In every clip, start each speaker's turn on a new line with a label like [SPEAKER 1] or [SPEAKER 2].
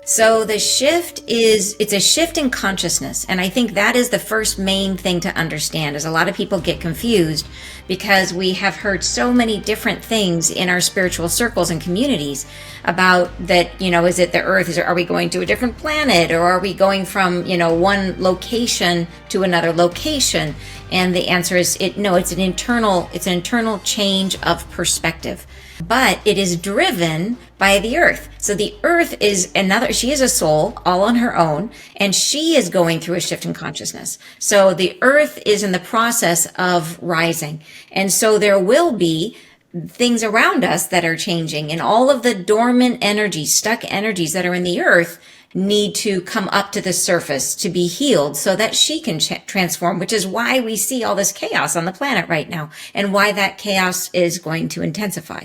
[SPEAKER 1] So the shift it's a shift in consciousness. And I think that is the first main thing to understand is a lot of people get confused because we have heard so many different things in our spiritual circles and communities about that, is it the earth? Are we going to a different planet, or are we going from, one location to another location? And the answer is no, it's an internal change of perspective. But it is driven by the earth. So the earth she is a soul all on her own, and she is going through a shift in consciousness. So the earth is in the process of rising. And so there will be things around us that are changing, and all of the dormant energies, stuck energies that are in the earth need to come up to the surface to be healed so that she can transform, which is why we see all this chaos on the planet right now and why that chaos is going to intensify.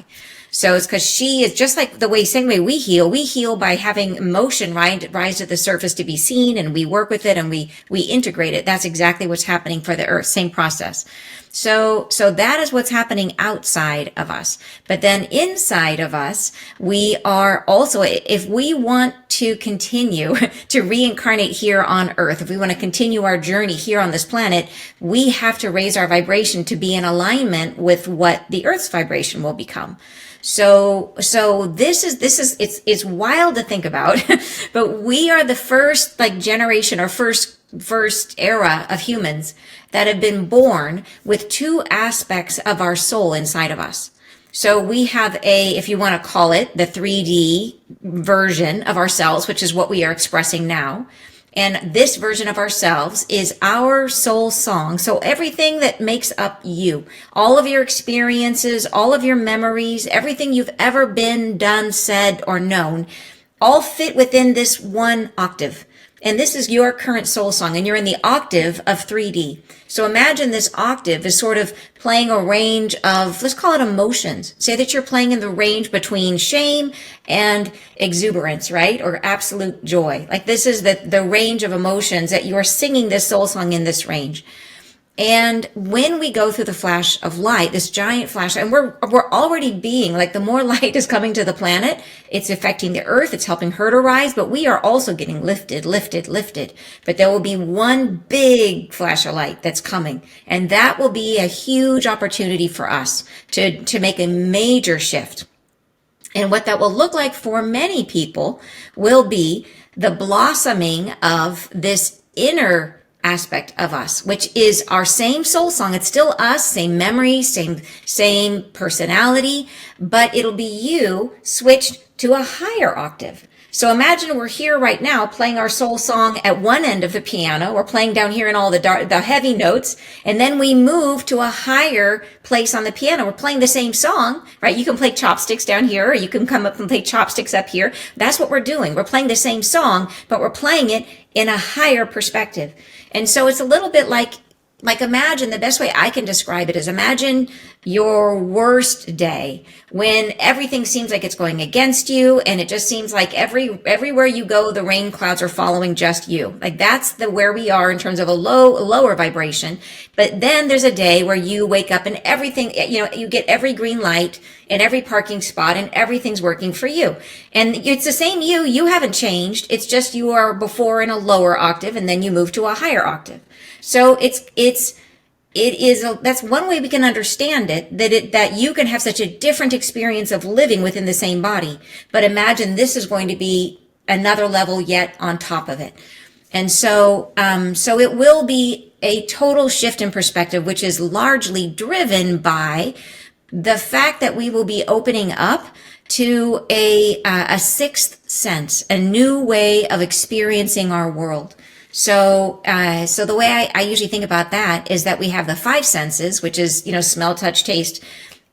[SPEAKER 1] So it's because she is just like same way we heal by having emotion rise to the surface to be seen, and we work with it and we integrate it. That's exactly what's happening for the earth, same process. So that is what's happening outside of us. But then inside of us, we are also, if we want to continue to reincarnate here on earth, if we want to continue our journey here on this planet, we have to raise our vibration to be in alignment with what the earth's vibration will become. So it's wild to think about, but we are the first generation or first era of humans that have been born with two aspects of our soul inside of us. So we have if you want to call it the 3D version of ourselves, which is what we are expressing now. And this version of ourselves is our soul song. So everything that makes up you, all of your experiences, all of your memories, everything you've ever been, done, said, or known, all fit within this one octave. And this is your current soul song, and you're in the octave of 3D. So imagine this octave is sort of playing a range of, let's call it emotions. Say that you're playing in the range between shame and exuberance, right? Or absolute joy. Like this is the range of emotions that you are singing this soul song in this range. And when we go through the flash of light, this giant flash, and we're already being the more light is coming to the planet, it's affecting the earth, it's helping her to rise, but we are also getting lifted. But there will be one big flash of light that's coming, and that will be a huge opportunity for us to make a major shift. And what that will look like for many people will be the blossoming of this inner aspect of us, which is our same soul song. It's still us, same memory, same personality, but it'll be you switched to a higher octave. So imagine we're here right now playing our soul song at one end of the piano. We're playing down here in all the heavy notes, and then we move to a higher place on the piano. We're playing the same song, right? You can play chopsticks down here, or you can come up and play chopsticks up here. That's what we're doing. We're playing the same song, but we're playing it in a higher perspective. And so it's a little bit like imagine, the best way I can describe it is imagine your worst day when everything seems like it's going against you, and it just seems like everywhere you go, the rain clouds are following just you. Like that's where we are in terms of a lower vibration. But then there's a day where you wake up and everything, you get every green light in every parking spot and everything's working for you. And it's the same you haven't changed. It's just you are before in a lower octave and then you move to a higher octave. So that's one way we can understand it, that you can have such a different experience of living within the same body. But imagine this is going to be another level yet on top of it. And so it will be a total shift in perspective, which is largely driven by the fact that we will be opening up to a sixth sense, a new way of experiencing our world. So the way I usually think about that is that we have the five senses, which is, smell, touch, taste,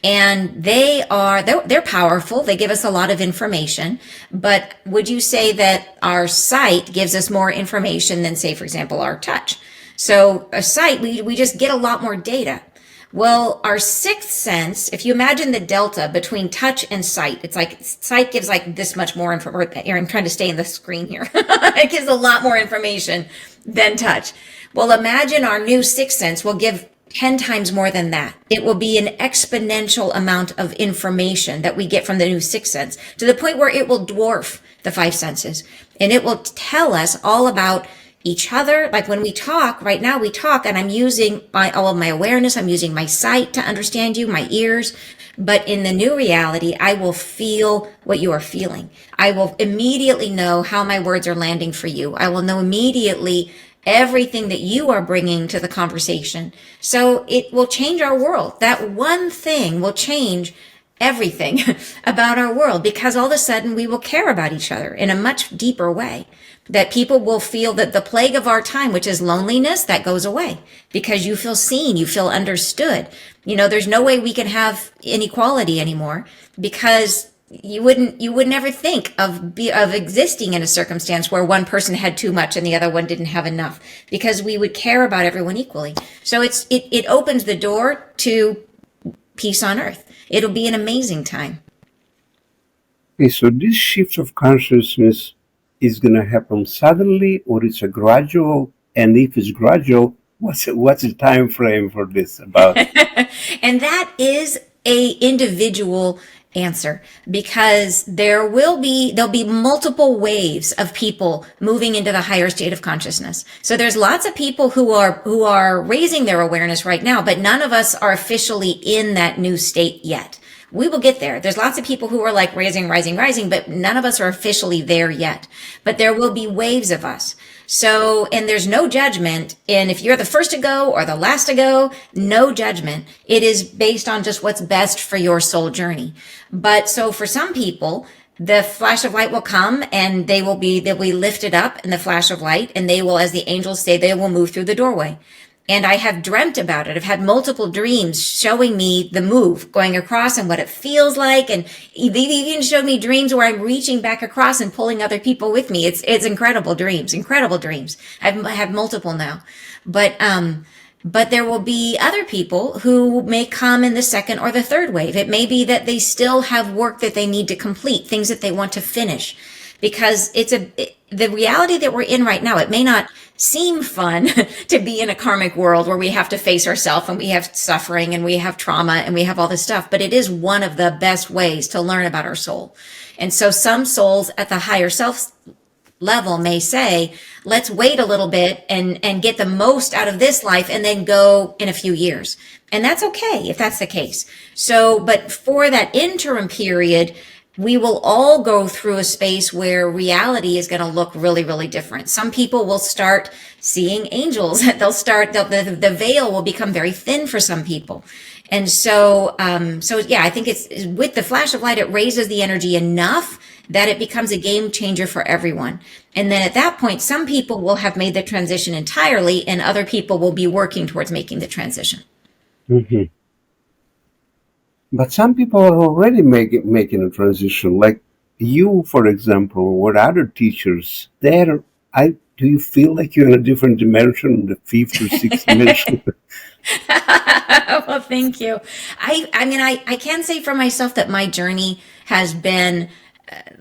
[SPEAKER 1] and they're powerful. They give us a lot of information. But would you say that our sight gives us more information than, say, for example, our touch? So a sight, we just get a lot more data. Well, our sixth sense, if you imagine the delta between touch and sight, it's like sight gives this much more information. I'm trying to stay in the screen here. It gives a lot more information than touch. Well, imagine our new sixth sense will give 10 times more than that. It will be an exponential amount of information that we get from the new sixth sense, to the point where it will dwarf the five senses. And it will tell us all about each other. Like when we talk, right now we talk, and I'm using all of my awareness, I'm using my sight to understand you, my ears. But in the new reality, I will feel what you are feeling. I will immediately know how my words are landing for you. I will know immediately everything that you are bringing to the conversation. So it will change our world. That one thing will change everything about our world, because all of a sudden we will care about each other in a much deeper way. That people will feel that the plague of our time, which is loneliness, that goes away because you feel seen, you feel understood. There's no way we can have inequality anymore, because you would never think of existing in a circumstance where one person had too much and the other one didn't have enough, because we would care about everyone equally. So it opens the door to peace on earth. It'll be an amazing time.
[SPEAKER 2] Okay, so this shift of consciousness is going to happen suddenly, or it's a gradual? And if it's gradual, what's the time frame for this about?
[SPEAKER 1] And that is a individual answer, because there'll be multiple waves of people moving into the higher state of consciousness. So there's lots of people who are raising their awareness right now, but none of us are officially in that new state yet. We will get there. There's lots of people who are like rising, but none of us are officially there yet. But there will be waves of us. So, and there's no judgment. And if you're the first to go or the last to go, no judgment. It is based on just what's best for your soul journey. But so for some people, the flash of light will come, and they'll be lifted up in the flash of light, and they will, as the angels say, they will move through the doorway. And I have dreamt about it. I've had multiple dreams showing me the move going across and what it feels like. And they even showed me dreams where I'm reaching back across and pulling other people with me. It's incredible dreams. I have multiple now. But there will be other people who may come in the second or the third wave. It may be that they still have work that they need to complete, things that they want to finish, because the reality that we're in right now, it may not seem fun to be in a karmic world where we have to face ourselves, and we have suffering, and we have trauma, and we have all this stuff, but it is one of the best ways to learn about our soul. And so some souls at the higher self level may say, let's wait a little bit and get the most out of this life and then go in a few years. And that's okay if that's the case. So, but for that interim period, we will all go through a space where reality is going to look really, really different. Some people will start seeing angels. The veil will become very thin for some people. And so yeah, I think it's with the flash of light, it raises the energy enough that it becomes a game changer for everyone. And then at that point, some people will have made the transition entirely, and other people will be working towards making the transition.
[SPEAKER 2] Mm-hmm. But some people are already making a transition, like you, for example, or other teachers. Do you feel like you're in a different dimension, the fifth or sixth dimension?
[SPEAKER 1] Well, thank you. I mean, I can say for myself that my journey has been,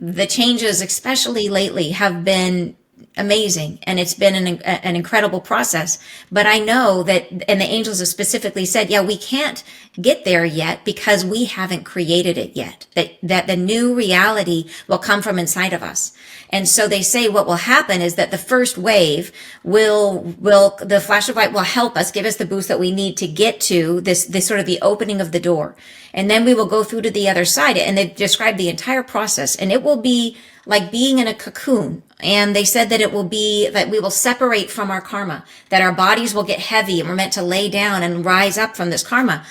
[SPEAKER 1] the changes, especially lately, have been amazing, and it's been an incredible process. But I know that, and the angels have specifically said, yeah, we can't get there yet because we haven't created it yet. That the new reality will come from inside of us. And so they say what will happen is that the first wave the flash of light will help us, give us the boost that we need to get to this sort of the opening of the door. And then we will go through to the other side. And they describe the entire process, and it will be like being in a cocoon. And they said that it will be that we will separate from our karma, that our bodies will get heavy, and we're meant to lay down and rise up from this karma.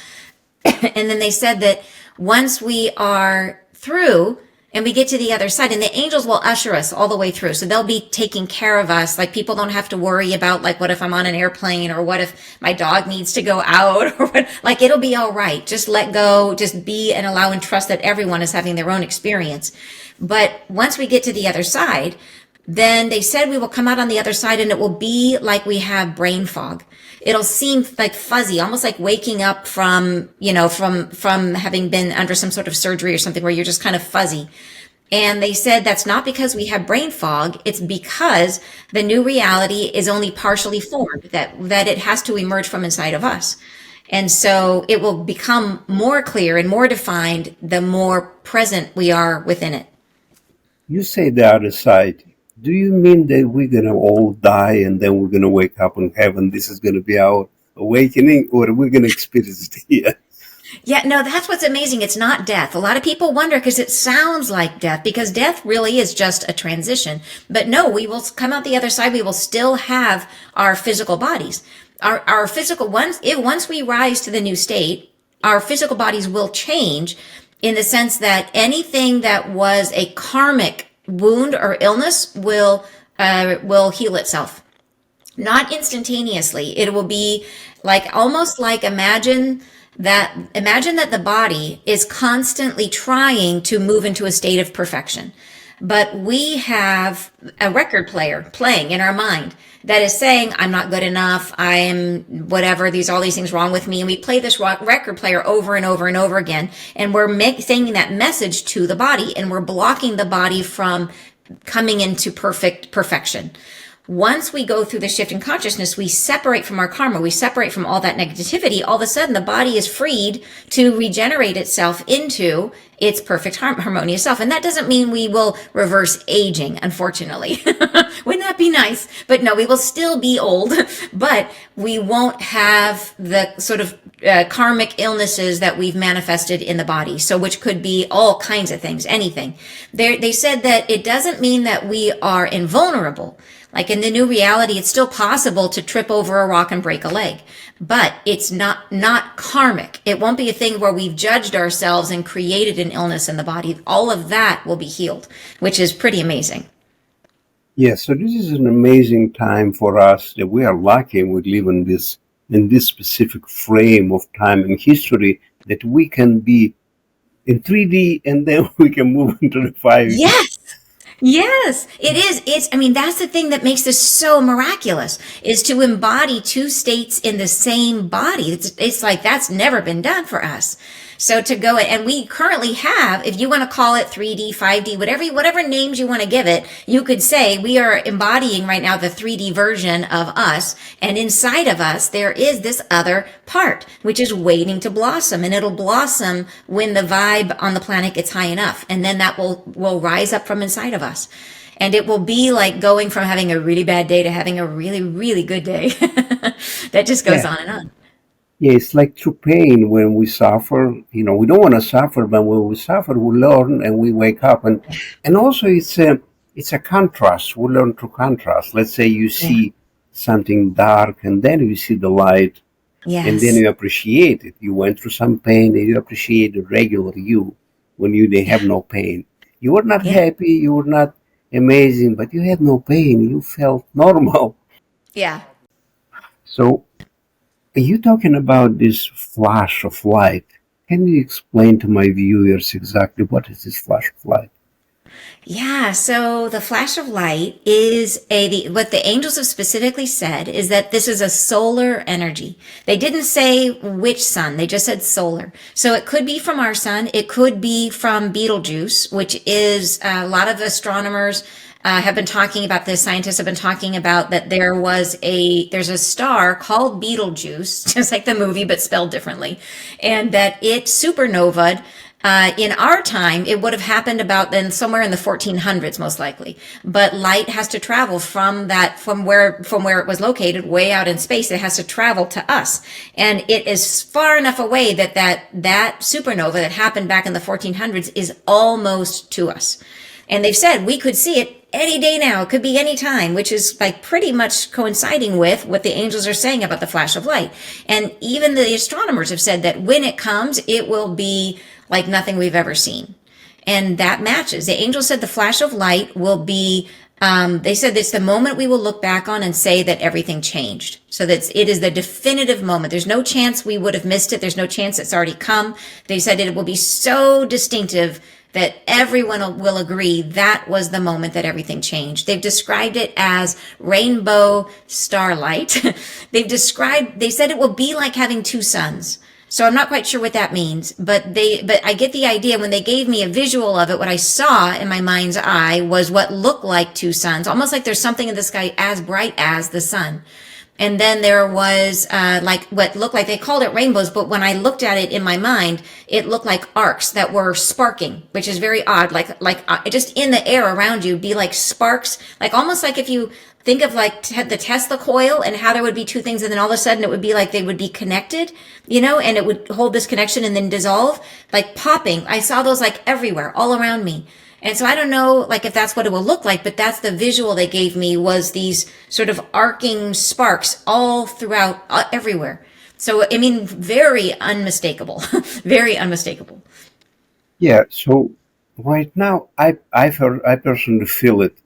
[SPEAKER 1] And then they said that once we are through and we get to the other side, and the angels will usher us all the way through. So they'll be taking care of us. Like, people don't have to worry about, like, what if I'm on an airplane, or what if my dog needs to go out, or what, like, it'll be all right. Just let go, just be, and allow and trust that everyone is having their own experience. But once we get to the other side, then they said we will come out on the other side, and it will be like we have brain fog. It'll seem like fuzzy, almost like waking up from having been under some sort of surgery or something, where you're just kind of fuzzy. And they said that's not because we have brain fog. It's because the new reality is only partially formed, that it has to emerge from inside of us. And so it will become more clear and more defined the more present we are within it.
[SPEAKER 2] You say the other side. Do you mean that we're gonna all die and then we're gonna wake up in heaven? This is gonna be our awakening, or we're gonna experience it here?
[SPEAKER 1] Yeah, no, that's what's amazing. It's not death. A lot of people wonder because it sounds like death, because death really is just a transition. But no, we will come out the other side. We will still have our physical bodies. Our physical once we rise to the new state, our physical bodies will change in the sense that anything that was a karmic wound or illness will heal itself. Not instantaneously. It will be like almost like imagine that the body is constantly trying to move into a state of perfection. But we have a record player playing in our mind that is saying, I'm not good enough, I am whatever, all these things wrong with me. And we play this record player over and over and over again. And we're sending that message to the body, and we're blocking the body from coming into perfection. Once we go through the shift in consciousness, we separate from our karma, we separate from all that negativity. All of a sudden, the body is freed to regenerate itself into its perfect harmonious self. And that doesn't mean we will reverse aging, unfortunately. Wouldn't that be nice? But no, we will still be old, but we won't have the sort of karmic illnesses that we've manifested in the body. So, which could be all kinds of things, anything. They said that it doesn't mean that we are invulnerable. Like in the new reality, it's still possible to trip over a rock and break a leg, but it's not karmic. It won't be a thing where we've judged ourselves and created an illness in the body. All of that will be healed, which is pretty amazing.
[SPEAKER 2] Yes, so this is an amazing time for us that we are lucky and we live in this specific frame of time and history that we can be in 3D and then we can move into the 5D.
[SPEAKER 1] Yes. Yes, it is. I mean, that's the thing that makes this so miraculous is to embody two states in the same body. It's like that's never been done for us. So to go, and we currently have, if you want to call it 3D, 5D, whatever names you want to give it, you could say we are embodying right now the 3D version of us. And inside of us, there is this other part, which is waiting to blossom. And it'll blossom when the vibe on the planet gets high enough. And then that will rise up from inside of us. And it will be like going from having a really bad day to having a really, really good day. That just goes
[SPEAKER 2] Yeah.
[SPEAKER 1] on and on.
[SPEAKER 2] Yeah, it's like through pain when we suffer. We don't want to suffer, but when we suffer, we learn and we wake up. And also it's a contrast. We learn through contrast. Let's say you
[SPEAKER 1] Yeah.
[SPEAKER 2] see something dark and then you see the light and then
[SPEAKER 1] Yes.
[SPEAKER 2] you appreciate it. You went through some pain and you appreciate the regular you when you they have
[SPEAKER 1] Yeah.
[SPEAKER 2] no pain. You were not
[SPEAKER 1] Yeah.
[SPEAKER 2] happy, you were not amazing, but you had no pain. You felt normal.
[SPEAKER 1] Yeah.
[SPEAKER 2] So are you talking about this flash of light? Can you explain to my viewers exactly what is this flash of light?
[SPEAKER 1] Yeah, so the flash of light is what the angels have specifically said is that this is a solar energy. They didn't say which sun, they just said solar. So it could be from our sun, it could be from Betelgeuse, which is a lot of astronomers have been talking about this. Scientists have been talking about that there's a star called Betelgeuse, just like the movie, but spelled differently, and that it supernovaed. In our time, it would have happened about then somewhere in the 1400s, most likely. But light has to travel from where it was located, way out in space. It has to travel to us, and it is far enough away that supernova that happened back in the 1400s is almost to us. And they've said we could see it any day now. It could be any time, which is like pretty much coinciding with what the angels are saying about the flash of light. And even the astronomers have said that when it comes, it will be like nothing we've ever seen. And that matches. The angel said the flash of light will be, they said it's the moment we will look back on and say that everything changed. So that it is the definitive moment. There's no chance we would have missed it. There's no chance it's already come. They said it will be so distinctive that everyone will agree that was the moment that everything changed. They've described it as rainbow starlight. They said it will be like having two suns. So I'm not quite sure what that means, but I get the idea. When they gave me a visual of it, what I saw in my mind's eye was what looked like two suns, almost like there's something in the sky as bright as the sun. And then there was like what looked like, they called it rainbows, but when I looked at it in my mind, it looked like arcs that were sparking, which is very odd. Like just in the air around you, be like sparks, like almost like if you think of like the Tesla coil and how there would be two things, and then all of a sudden it would be like they would be connected, and it would hold this connection and then dissolve, like popping. I saw those like everywhere, all around me. And so I don't know, like, if that's what it will look like, but that's the visual they gave me, was these sort of arcing sparks all throughout, everywhere. So, I mean, very unmistakable, very unmistakable.
[SPEAKER 2] Yeah. So right now, I personally feel it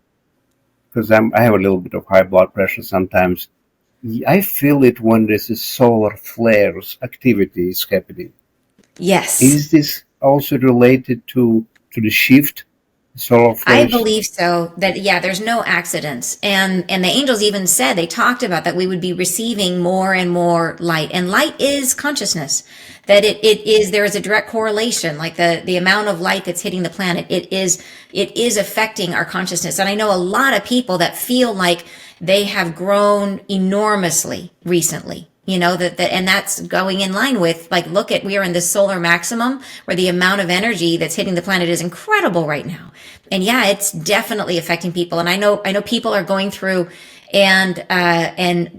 [SPEAKER 2] because I have a little bit of high blood pressure sometimes. I feel it when there's a solar flares activity is happening.
[SPEAKER 1] Yes.
[SPEAKER 2] Is this also related to the shift, solar
[SPEAKER 1] I
[SPEAKER 2] flares?
[SPEAKER 1] believe so, that yeah, there's no accidents. And the angels even said, they talked about that we would be receiving more and more light. And light is consciousness. That it is, there is a direct correlation, like the amount of light that's hitting the planet, it is affecting our consciousness. And I know a lot of people that feel like they have grown enormously recently. And that's going in line with, like, look at, we are in this solar maximum where the amount of energy that's hitting the planet is incredible right now. And yeah, it's definitely affecting people. And I know people are going through and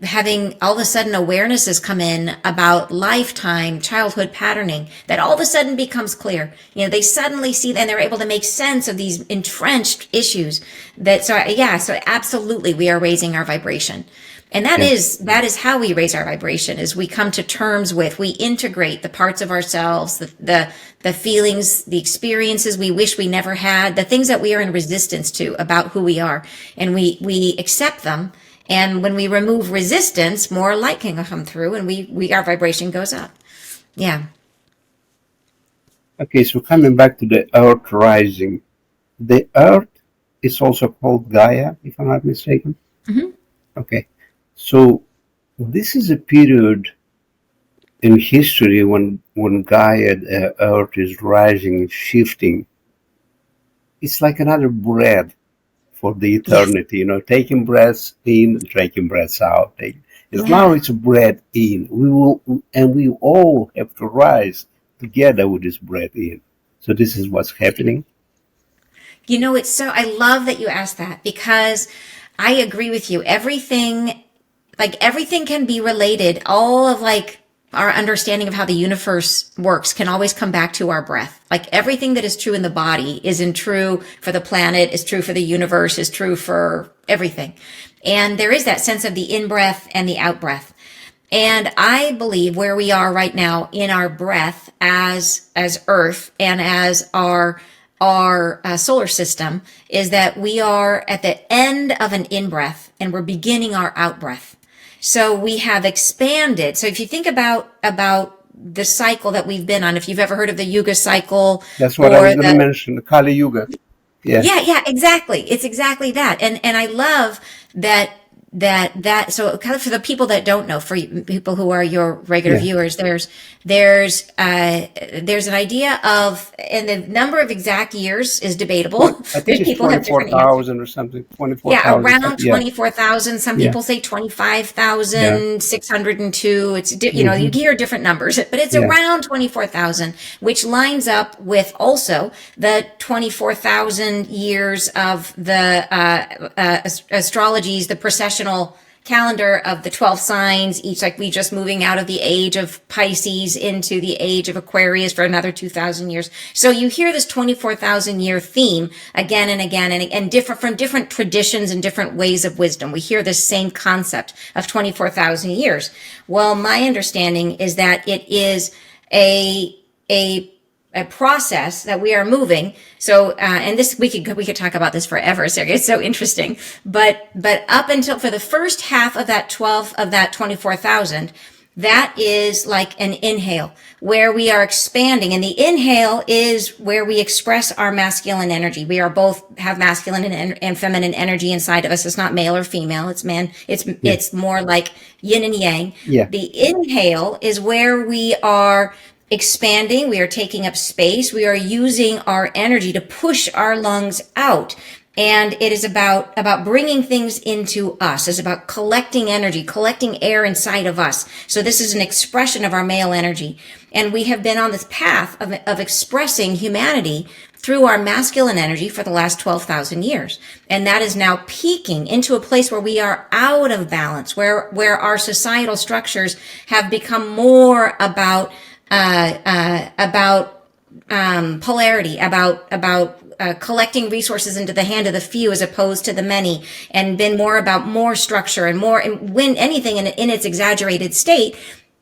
[SPEAKER 1] having all of a sudden awarenesses come in about lifetime childhood patterning that all of a sudden becomes clear. They suddenly see, and they're able to make sense of these entrenched issues. So absolutely, we are raising our vibration. And that
[SPEAKER 2] Yeah.
[SPEAKER 1] is how we raise our vibration, is we come to terms with, we integrate the parts of ourselves, the feelings, the experiences we wish we never had, the things that we are in resistance to about who we are. And we accept them. And when we remove resistance, more light can come through, and our vibration goes up. Yeah.
[SPEAKER 2] Okay, so coming back to the Earth rising, the Earth is also called Gaia, if I'm not mistaken.
[SPEAKER 1] Hmm.
[SPEAKER 2] Okay, so this is a period in history when Gaia, the Earth, is rising and shifting. It's like another breath for the
[SPEAKER 1] Yes.
[SPEAKER 2] eternity, taking breaths in and taking breaths out. It's now
[SPEAKER 1] Yeah.
[SPEAKER 2] it's a breath in. We all have to rise together with this breath in. So this is what's happening.
[SPEAKER 1] I love that you asked that, because I agree with you. Everything can be related. All of, like, our understanding of how the universe works can always come back to our breath. Like, everything that is true in the body isn't true for the planet, is true for the universe, is true for everything. And there is that sense of the in breath and the out breath. And I believe where we are right now in our breath as Earth and as our solar system is that we are at the end of an in breath and we're beginning our out breath. So we have expanded. So if you think about the cycle that we've been on, if you've ever heard of the Yuga cycle,
[SPEAKER 2] That's what I was
[SPEAKER 1] or
[SPEAKER 2] going to
[SPEAKER 1] the
[SPEAKER 2] mention, the Kali Yuga. Yeah,
[SPEAKER 1] yeah, exactly. It's exactly that. And I love that so kind of, for the people that don't know, for people who are your regular
[SPEAKER 2] yeah.
[SPEAKER 1] viewers, there's an idea of, and the number of exact years is debatable.
[SPEAKER 2] I think
[SPEAKER 1] There's
[SPEAKER 2] it's
[SPEAKER 1] people have different answers.
[SPEAKER 2] 24,000 or something.
[SPEAKER 1] Yeah,
[SPEAKER 2] 24,000
[SPEAKER 1] around
[SPEAKER 2] something. Yeah,
[SPEAKER 1] 24,000. Some
[SPEAKER 2] yeah,
[SPEAKER 1] people say
[SPEAKER 2] yeah.
[SPEAKER 1] 25,602. You
[SPEAKER 2] Hmm.
[SPEAKER 1] hear different numbers, but it's
[SPEAKER 2] Yeah,
[SPEAKER 1] around 24,000, which lines up with also the 24,000 years of the astrologies, the processional calendar of the 12 signs, each, like, we just moving out of the age of Pisces into the age of Aquarius for another 2,000 years. So you hear this 24,000 year theme again and again, and different from different traditions and different ways of wisdom. We hear this same concept of 24,000 years. Well, my understanding is that it is a process that we are moving. So, and this, we could talk about this forever, Sergey. It's so interesting. But up until, for the first half of that 24,000, that is like an inhale where we are expanding. And the inhale is where we express our masculine energy. We are both have masculine and feminine energy inside of us. It's not male or female. It's man.
[SPEAKER 2] yeah,
[SPEAKER 1] It's more like yin and yang.
[SPEAKER 2] yeah.
[SPEAKER 1] The inhale is where we are expanding, we are taking up space, we are using our energy to push our lungs out. And it is about bringing things into us. It's about collecting energy, collecting air inside of us. So this is an expression of our male energy. And we have been on this path of expressing humanity through our masculine energy for the last 12,000 years. And that is now peaking into a place where we are out of balance, where our societal structures have become more about polarity, about collecting resources into the hand of the few as opposed to the many, and been more about more structure and more. And when anything in its exaggerated state,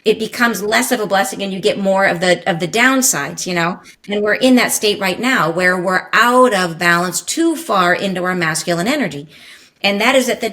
[SPEAKER 1] it becomes less of a blessing, and you get more of the downsides, you know. And we're in that state right now where we're out of balance, too far into our masculine energy, and that is at the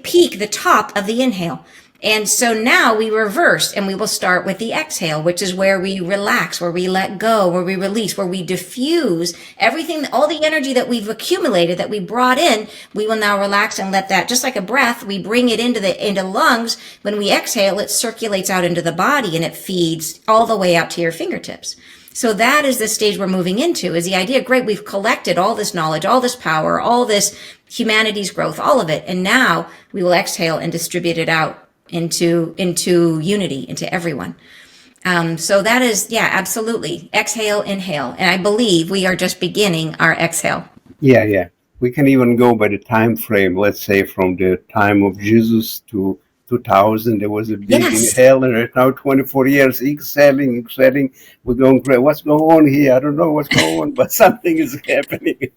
[SPEAKER 1] peak, the top of the inhale. And so now we reverse, and we will start with the exhale, which is where we relax, where we let go, where we release, where we diffuse everything, all the energy that we've accumulated, that we brought in. We will now relax and let that, just like a breath, we bring it into lungs. When we exhale, it circulates out into the body, and it feeds all the way out to your fingertips. So that is the stage we're moving into, is the idea, great, we've collected all this knowledge, all this power, all this humanity's growth, all of it. And now we will exhale and distribute it out into unity, into everyone. So that is, yeah, absolutely. Exhale, inhale. And I believe we are just beginning our exhale.
[SPEAKER 2] Yeah, yeah. We can even go by the time frame. Let's say from the time of Jesus to 2000, there was a big
[SPEAKER 1] Yes.
[SPEAKER 2] inhale, and right now 24 years exhaling. We're going, great. What's going on here? I don't know what's going on, but something is happening.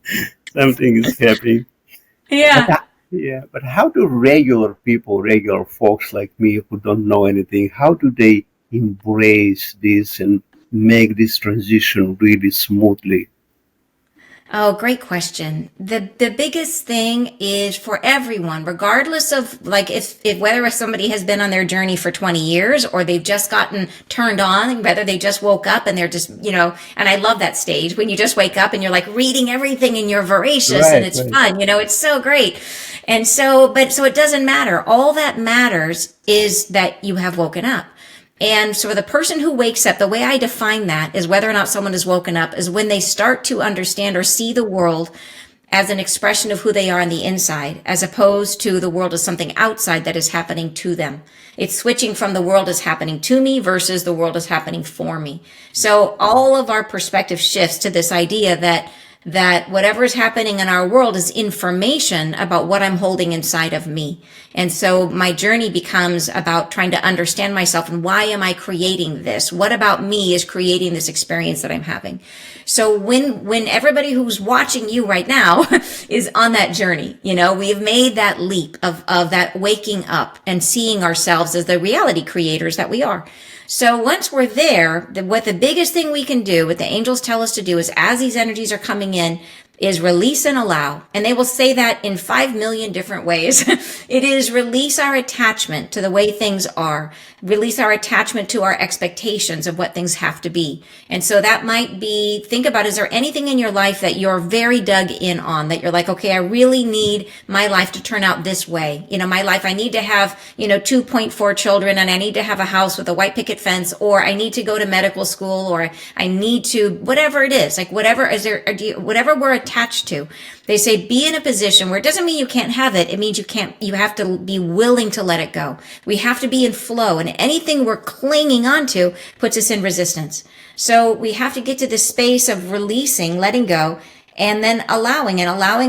[SPEAKER 2] Something is happening. But
[SPEAKER 1] Yeah.
[SPEAKER 2] yeah, but how do regular people, regular folks like me who don't know anything, how do they embrace this and make this transition really smoothly?
[SPEAKER 1] Oh, great question. The biggest thing is for everyone, regardless of like if whether somebody has been on their journey for 20 years or they've just gotten turned on, whether they just woke up and they're just, you know, and I love that stage when you just wake up and you're like reading everything and you're voracious and
[SPEAKER 2] Right,
[SPEAKER 1] it's
[SPEAKER 2] right.
[SPEAKER 1] fun, you know, it's so great. And so it doesn't matter. All that matters is that you have woken up. And so for the person who wakes up, the way I define that is whether or not someone has woken up is when they start to understand or see the world as an expression of who they are on the inside, as opposed to the world as something outside that is happening to them. It's switching from the world is happening to me versus the world is happening for me. So all of our perspective shifts to this idea that whatever is happening in our world is information about what I'm holding inside of me. And so my journey becomes about trying to understand myself and why am I creating this? What about me is creating this experience that I'm having? So when everybody who's watching you right now is on that journey, you know, we've made that leap of that waking up and seeing ourselves as the reality creators that we are. So once we're there, what the biggest thing we can do, what the angels tell us to do is as these energies are coming in, is release and allow. And they will say that in 5 million different ways. It is release our attachment to the way things are, release our attachment to our expectations of what things have to be. And so that might be, think about, is there anything in your life that you're very dug in on, that you're like, okay, I really need my life to turn out this way. You know, my life, I need to have, 2.4 children, and I need to have a house with a white picket fence, or I need to go to medical school, or I need to, whatever it is, like whatever is there, whatever we're attached to. They say be in a position where it doesn't mean you can't have it. It means you have to be willing to let it go. We have to be in flow, and anything we're clinging onto puts us in resistance. So we have to get to this space of releasing, letting go, and then allowing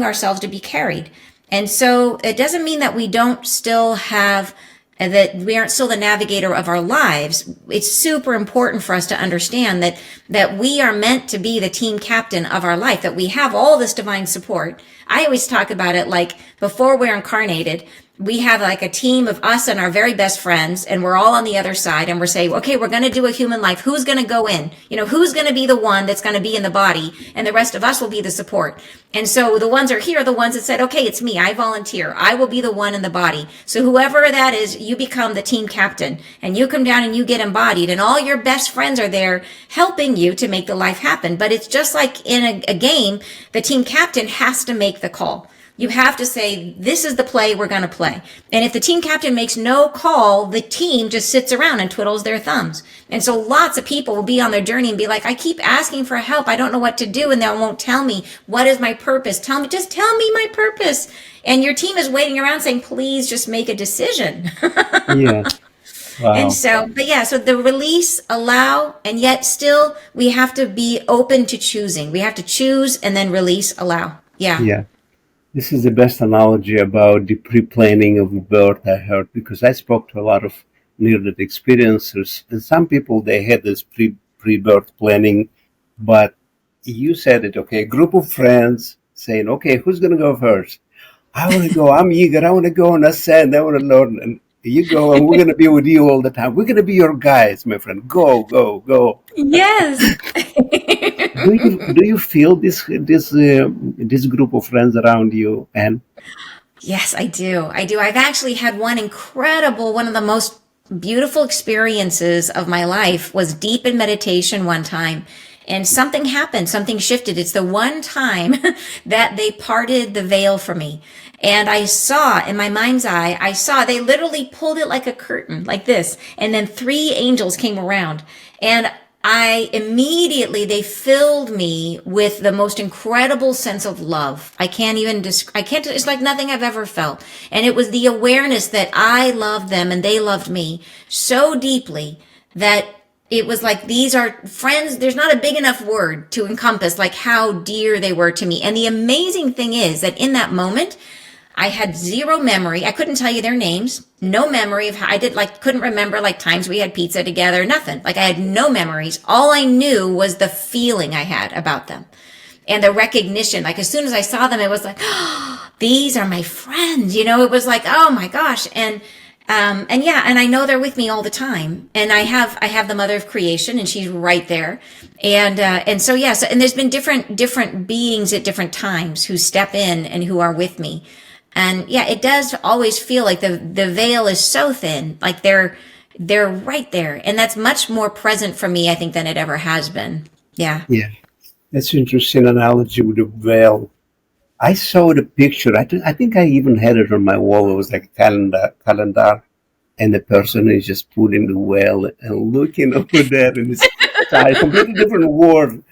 [SPEAKER 1] ourselves to be carried. And so it doesn't mean that we don't still have that we aren't still the navigator of our lives. It's super important for us to understand that we are meant to be the team captain of our life, that we have all this divine support. I always talk about it like before we're incarnated, we have like a team of us and our very best friends, and we're all on the other side, and we're saying, okay, we're going to do a human life. Who's going to go in? Who's going to be the one that's going to be in the body, and the rest of us will be the support. And so the ones are here, the ones that said, okay, it's me. I volunteer. I will be the one in the body. So whoever that is, you become the team captain, and you come down and you get embodied, and all your best friends are there helping you to make the life happen. But it's just like in a game, the team captain has to make the call. You have to say, this is the play we're going to play. And if the team captain makes no call, the team just sits around and twiddles their thumbs. And so lots of people will be on their journey and be like, I keep asking for help. I don't know what to do. And they won't tell me, what is my purpose? Just tell me my purpose. And your team is waiting around saying, please just make a decision.
[SPEAKER 2] Yeah.
[SPEAKER 1] And
[SPEAKER 2] Wow.
[SPEAKER 1] so, but yeah, so the release, allow, and yet still we have to be open to choosing. We have to choose and then release, allow. Yeah.
[SPEAKER 2] Yeah. This is the best analogy about the pre-planning of birth I heard, because I spoke to a lot of near-death experiencers, and some people they had this pre-birth planning, but you said it, okay, a group of friends saying, okay, who's gonna go first? I want to go. I'm eager. I want to go and ascend. I want to learn. And you go, and we're gonna be with you all the time. We're gonna be your guides, my friend. Go, go, go.
[SPEAKER 1] Yes.
[SPEAKER 2] Do you feel this group of friends around you? And
[SPEAKER 1] Yes, I do. I do. I've actually had one of the most beautiful experiences of my life was deep in meditation one time. And something happened, something shifted. It's the one time that they parted the veil for me. And I saw in my mind's eye, they literally pulled it like a curtain, like this. And then three angels came around. And they filled me with the most incredible sense of love. It's like nothing I've ever felt. And it was the awareness that I loved them and they loved me so deeply that it was like, these are friends. There's not a big enough word to encompass like how dear they were to me. And the amazing thing is that in that moment, I had zero memory. I couldn't tell you their names. No memory of how couldn't remember like times we had pizza together, nothing. Like I had no memories. All I knew was the feeling I had about them and the recognition. Like as soon as I saw them, it was like, oh, these are my friends. It was like, oh my gosh. And yeah, and I know they're with me all the time. And I have the mother of creation and she's right there. And so, yeah, and there's been different beings at different times who step in and who are with me. And yeah, it does always feel like the veil is so thin, like they're right there. And that's much more present for me, I think, than it ever has been. Yeah.
[SPEAKER 2] yeah, that's an interesting analogy with the veil. I saw the picture. I think I even had it on my wall. It was like a calendar, and the person is just putting the veil and looking over there in the sky, completely different world.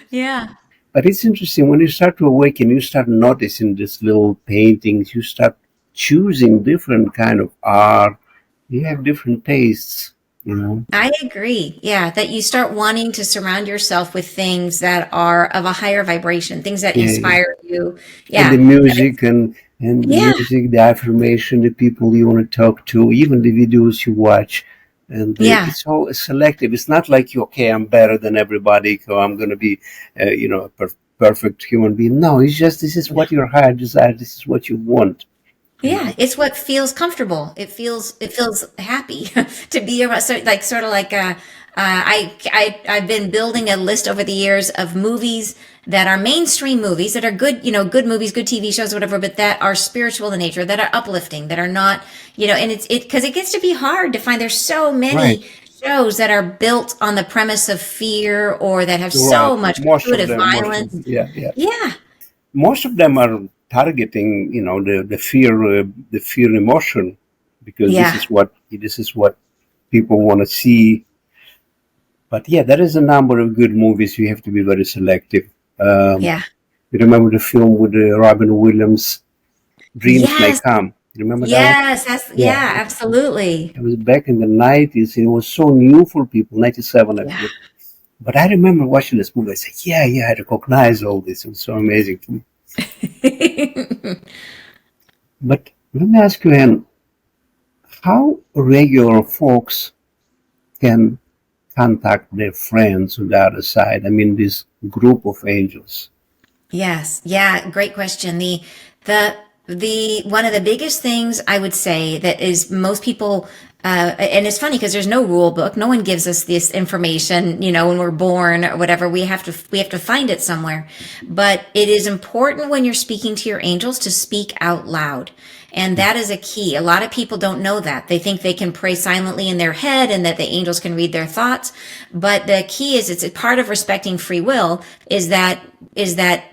[SPEAKER 1] Yeah.
[SPEAKER 2] But it's interesting when you start to awaken, you start noticing these little paintings, you start choosing different kind of art, you have different tastes.
[SPEAKER 1] I agree. Yeah, that you start wanting to surround yourself with things that are of a higher vibration, things that
[SPEAKER 2] Yeah, yeah.
[SPEAKER 1] inspire you.
[SPEAKER 2] And the
[SPEAKER 1] Yeah.
[SPEAKER 2] music and the
[SPEAKER 1] Yeah.
[SPEAKER 2] music, the affirmation, the people you want to talk to, even the videos you watch. And
[SPEAKER 1] Yeah.
[SPEAKER 2] it's all selective. It's not like you, okay, I'm better than everybody, so I'm going to be, a perfect human being. No, it's just this is what your heart desires. This is what you want. You
[SPEAKER 1] Yeah,
[SPEAKER 2] know.
[SPEAKER 1] it's what feels comfortable. It feels happy to be around. So like sort of like I've been building a list over the years of movies that are mainstream movies that are good, good movies, good TV shows, whatever, but that are spiritual in nature, that are uplifting, that are not, and it's because it gets to be hard to find. There's so
[SPEAKER 2] Right.
[SPEAKER 1] many shows that are built on the premise of fear or that have
[SPEAKER 2] Right.
[SPEAKER 1] so much
[SPEAKER 2] Most of
[SPEAKER 1] gratuitous
[SPEAKER 2] them,
[SPEAKER 1] violence.
[SPEAKER 2] yeah, yeah.
[SPEAKER 1] Yeah,
[SPEAKER 2] Most of them are targeting, the fear emotion, because this
[SPEAKER 1] yeah,
[SPEAKER 2] is what people want to see. But yeah, there is a number of good movies. You have to be very selective. Um,
[SPEAKER 1] yeah.
[SPEAKER 2] you remember the film with Robin Williams, Dreams May
[SPEAKER 1] Yes,
[SPEAKER 2] Come? You remember that one?
[SPEAKER 1] yes,
[SPEAKER 2] Yeah,
[SPEAKER 1] absolutely.
[SPEAKER 2] it was back in the 90s. It was so new for people, 97, I
[SPEAKER 1] Yeah.
[SPEAKER 2] believe. But I remember watching this movie. I said, yeah, yeah, I recognize all this. It was so amazing to me. But let me ask you, Anne, how regular folks can contact their friends on the other side? I mean, this group of angels.
[SPEAKER 1] Yes. Yeah. Great question. The, the, one of the biggest things I would say that is most people, and it's funny because there's no rule book. No one gives us this information, when we're born or whatever. We have to find it somewhere. But it is important when you're speaking to your angels to speak out loud. And that is a key. A lot of people don't know that. They think they can pray silently in their head and that the angels can read their thoughts. But the key is, it's a part of respecting free will, is that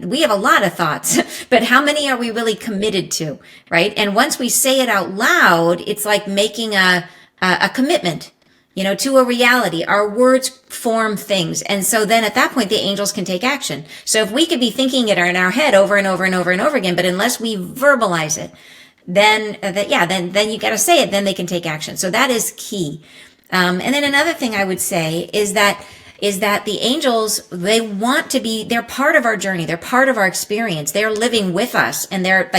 [SPEAKER 1] we have a lot of thoughts, but how many are we really committed to, right? And once we say it out loud, it's like making a commitment, to a reality. Our words form things. And so then at that point, the angels can take action. So if we could be thinking it in our head over and over and over and over again, but unless we verbalize it, then you got to say it, then they can take action. So that is key. And then another thing I would say is that the angels, they're part of our journey. They're part of our experience. They're living with us, and they're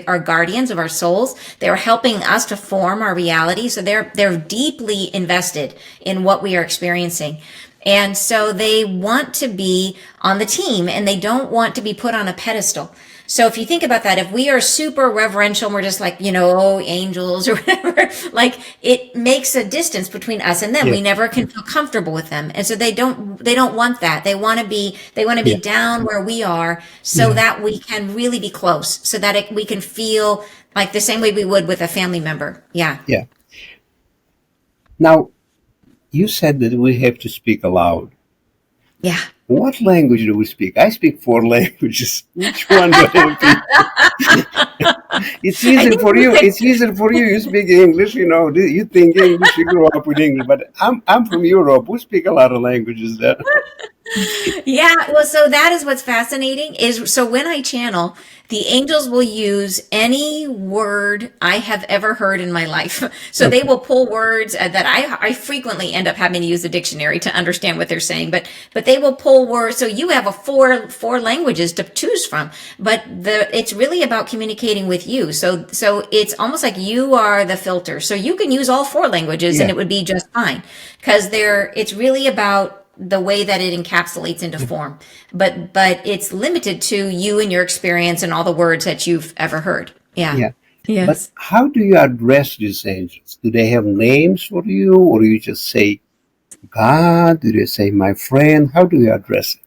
[SPEAKER 1] our guardians of our souls. They're helping us to form our reality. So they're deeply invested in what we are experiencing. And so they want to be on the team, and they don't want to be put on a pedestal. So if you think about that, if we are super reverential and we're just like, oh, angels or whatever, like it makes a distance between us and them.
[SPEAKER 2] Yeah.
[SPEAKER 1] We never can feel comfortable with them. And so they don't want that. They want to be down where we are, so that we can really be close, so that we can feel like the same way we would with a family member. Yeah.
[SPEAKER 2] Yeah. Now, you said that we have to speak aloud.
[SPEAKER 1] Yeah.
[SPEAKER 2] What language do we speak? I speak 4 languages. Which one do I speak? It's easier for you. It's easier for you. You speak English. You think English. You grew up with English. But I'm from Europe. We speak a lot of languages there.
[SPEAKER 1] Yeah, well, so that is what's fascinating so when I channel, the angels will use any word I have ever heard in my life. So they will pull words that I frequently end up having to use the dictionary to understand what they're saying, but they will pull words. So you have four languages to choose from, but it's really about communicating with you. So it's almost like you are the filter. So you can use all 4 languages and it would be just fine, because it's really about the way that it encapsulates into form, but it's limited to you and your experience and all the words that you've ever heard. Yeah. Yes.
[SPEAKER 2] But how do you address these angels? Do they have names for you, or you just say God? Do they say my friend? How do you address it?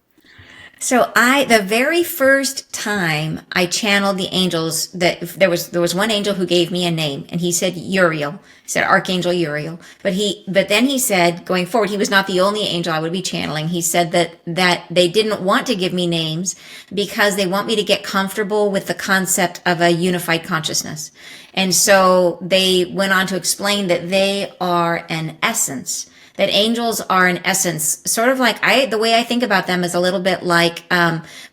[SPEAKER 1] So the very first time I channeled the angels, that there was one angel who gave me a name, and he said Uriel. He said Archangel Uriel. But then he said, going forward, he was not the only angel I would be channeling. He said that they didn't want to give me names because they want me to get comfortable with the concept of a unified consciousness. And so they went on to explain that they are an essence. That angels are an essence, sort of like the way I think about them is a little bit like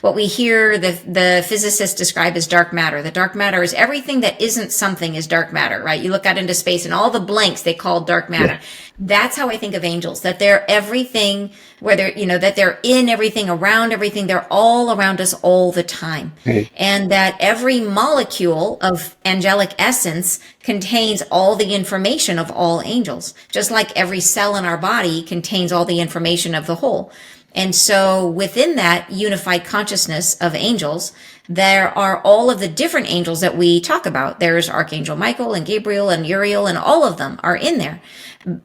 [SPEAKER 1] what we hear the physicists describe as dark matter. The dark matter is everything that isn't something is dark matter, right? You look out into space and all the blanks they call dark matter. Yeah. That's how I think of angels, that they're everything, that they're in everything, around everything. They're all around us all the time.
[SPEAKER 2] Okay.
[SPEAKER 1] And that every molecule of angelic essence contains all the information of all angels, just like every cell in our body contains all the information of the whole. And so within that unified consciousness of angels, there are all of the different angels that we talk about. There's Archangel Michael and Gabriel and Uriel, and all of them are in there.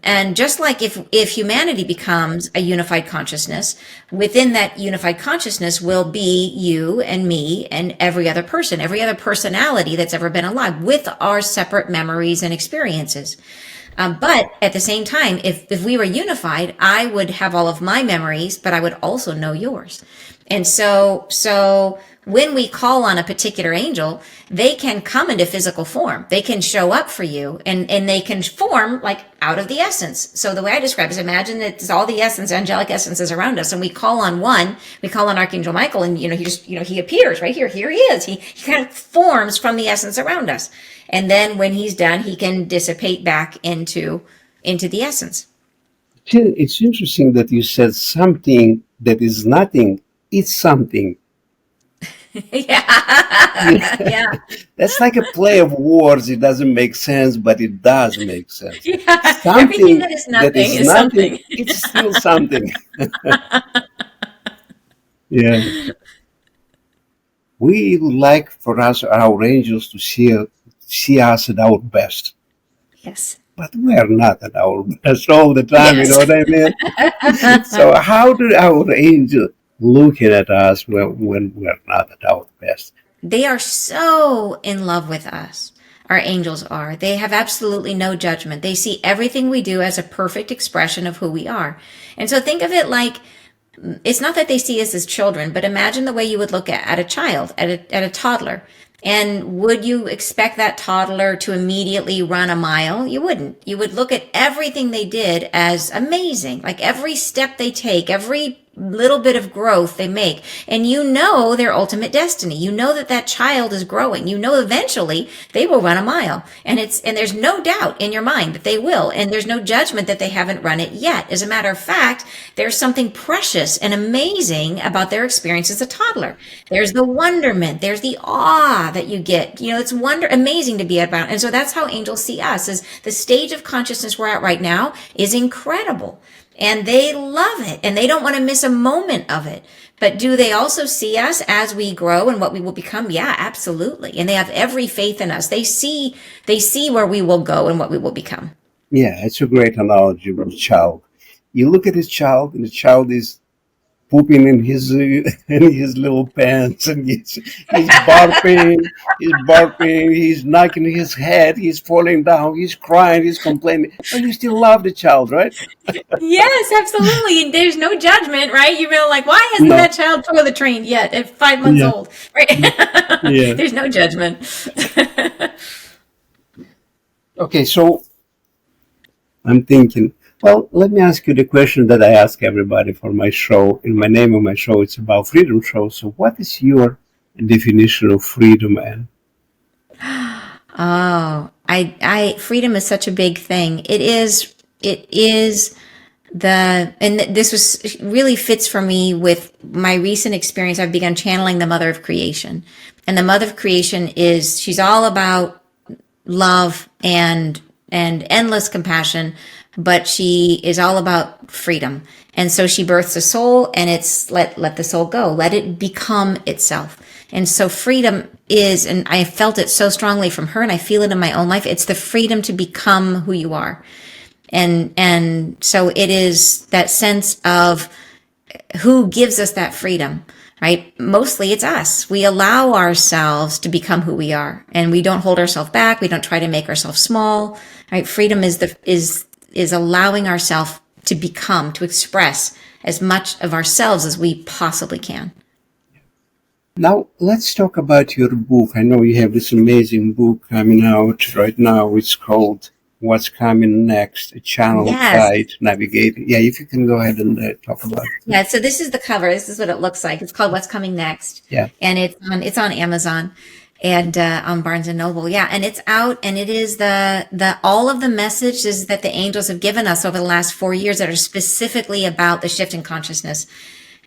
[SPEAKER 1] And just like if humanity becomes a unified consciousness, within that unified consciousness will be you and me and every other person, every other personality that's ever been alive, with our separate memories and experiences. But at the same time, if we were unified, I would have all of my memories, but I would also know yours. And so when we call on a particular angel, they can come into physical form. They can show up for you, and they can form like out of the essence. So the way I describe it is, imagine that it's all the essence, angelic essences around us, and we call on Archangel Michael, and he appears right here. Here he is. He kind of forms from the essence around us. And then when he's done, he can dissipate back into the essence.
[SPEAKER 2] It's interesting that you said something that is nothing. It's something.
[SPEAKER 1] Yeah.
[SPEAKER 2] That's like a play of words. It doesn't make sense, but it does make sense.
[SPEAKER 1] Yeah.
[SPEAKER 2] Something
[SPEAKER 1] Everything that is nothing is something.
[SPEAKER 2] It's still something. Yeah. We would like for our angels to see us at our best.
[SPEAKER 1] Yes.
[SPEAKER 2] But we are not at our best all the time,
[SPEAKER 1] Yes.
[SPEAKER 2] You know what I mean? So how do our angels looking at us when we're not at our best?
[SPEAKER 1] They are so in love with us. Our angels are. They have absolutely no judgment. They see everything we do as a perfect expression of who we are. And so think of it like, it's not that they see us as children, but imagine the way you would look at a child, at a toddler. And would you expect that toddler to immediately run a mile? You wouldn't. You would look at everything they did as amazing, like every step they take, every little bit of growth they make. And you know their ultimate destiny. You know that that child is growing. You know eventually they will run a mile. And there's no doubt in your mind that they will. And there's no judgment that they haven't run it yet. As a matter of fact, there's something precious and amazing about their experience as a toddler. There's the wonderment. There's the awe that you get. You know, it's amazing to be about. And so that's how angels see us, is the stage of consciousness we're at right now is incredible. And they love it, and they don't want to miss a moment of it. But do they also see us as we grow and what we will become? Yeah, absolutely. And they have every faith in us. They see where we will go and what we will become.
[SPEAKER 2] Yeah, it's a great analogy with a child. You look at his child, and the child is pooping in his in his little pants, and he's barking, he's knocking his head, he's falling down, he's crying, he's complaining, but you still love the child, right?
[SPEAKER 1] Yes, absolutely. And there's no judgment, right? You feel like, why hasn't
[SPEAKER 2] No.
[SPEAKER 1] that child toilet trained yet at 5 months
[SPEAKER 2] Yeah.
[SPEAKER 1] old? Right?
[SPEAKER 2] Yeah.
[SPEAKER 1] There's no judgment.
[SPEAKER 2] Okay, so I'm thinking, well, let me ask you the question that I ask everybody for my show. In my name of my show, it's about Freedom Show. So what is your definition of freedom, Anne?
[SPEAKER 1] Oh, freedom is such a big thing. It is this was really fits for me with my recent experience. I've begun channeling the Mother of Creation, and the Mother of Creation she's all about love and endless compassion, but she is all about freedom. And so she births a soul, and it's let the soul go, let it become itself. And so freedom is, and I felt it so strongly from her, and I feel it in my own life, it's the freedom to become who you are. And so it is that sense of who gives us that freedom, right? Mostly it's us. We allow ourselves to become who we are, and we don't hold ourselves back. We don't try to make ourselves small, right? Freedom is allowing ourselves to become, to express as much of ourselves as we possibly can.
[SPEAKER 2] Now, let's talk about your book. I know you have this amazing book coming out right now. It's called What's Coming Next, a channel
[SPEAKER 1] Yes.
[SPEAKER 2] guide navigating. Yeah, if you can go ahead and talk about it.
[SPEAKER 1] Yeah, so this is the cover. This is what it looks like. It's called What's Coming Next.
[SPEAKER 2] Yeah.
[SPEAKER 1] And it's on Amazon and on Barnes and Noble. Yeah, and it's out, and it is the all of the messages that the angels have given us over the last 4 years that are specifically about the shift in consciousness.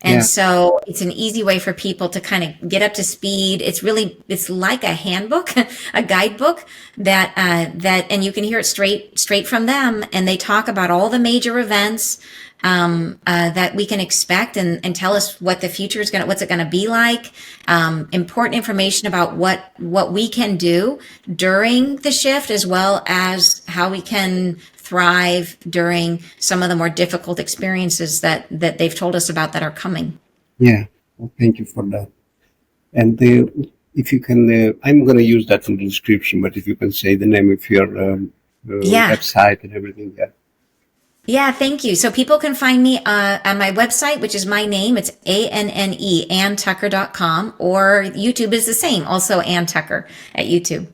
[SPEAKER 1] And
[SPEAKER 2] Yeah.
[SPEAKER 1] so it's an easy way for people to kind of get up to speed. It's like a handbook, a guidebook and you can hear it straight from them. And they talk about all the major events, that we can expect and tell us what the future is what's it going to be like. Important information about what we can do during the shift, as well as how we can thrive during some of the more difficult experiences that they've told us about that are coming.
[SPEAKER 2] Yeah. Well, thank you for that. And if you can, I'm going to use that in the description, but if you can say the name of your
[SPEAKER 1] Yeah.
[SPEAKER 2] website and everything. Yeah.
[SPEAKER 1] Yeah, thank you. So people can find me on my website, which is my name. It's ANNE, AnnTucker.com, or YouTube is the same, also Ann Tucker at YouTube.